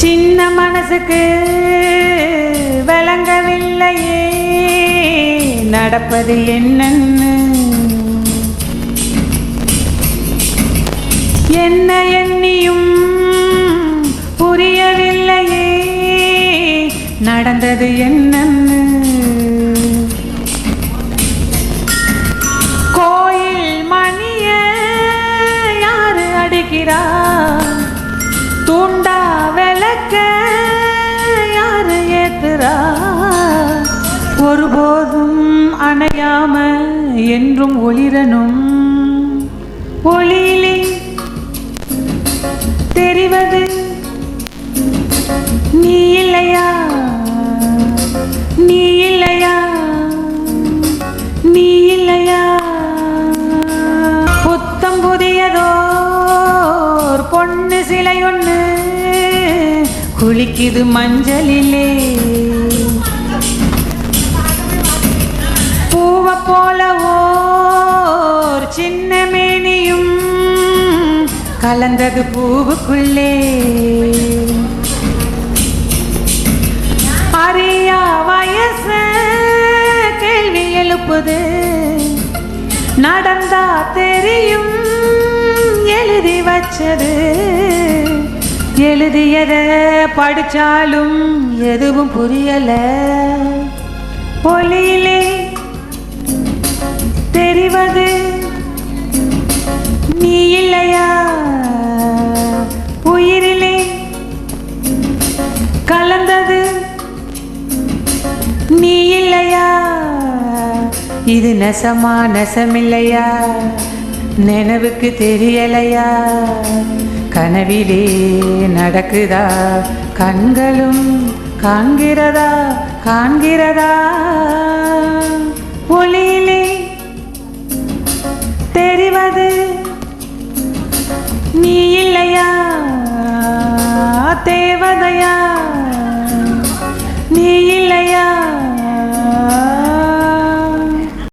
சின்ன மனசுக்கு விளங்கவில்லையே நடப்பது என்னன்னு. என்ன எண்ணியும் புரியவில்லையே நடந்தது என்னன்னு. கோயில் மணிய யாரு அடிக்கிறா, தூண்டா விளக்க யாரு ஏத்துறா, ஒருபோதும் அணையாம என்றும் ஒளிரணும். ஒளியிலே தெரிவது நீ இல்லையா, நீ இல்லையா, நீ இல்லையா. புத்தம் புதியதோர் பொண்ணு சிலை ஒண்ணு குளிக்குது மஞ்சளிலே. பூவ போலவோர் சின்ன மேனியும் கலந்தது பூவுக்குள்ளே. அறியா வயச கேள்வி எழுப்புது, நடந்தா தெரியும் எழுதி வச்சது. எழுதியத படிச்சாலும் எதுவும் புரியல. ஒளியிலே தெரிவது நீ இல்லையா, உயிரிலே கலந்தது நீ இல்லையா. இது நெசமா நெசமில்லையா, நினைவுக்கு தெரியலையா. கனவிலே நடக்குதா, கண்களும் காண்கிறதா காண்கிறதா. ஒளியிலே தெரிவது நீ இல்லையா, தேவதையா.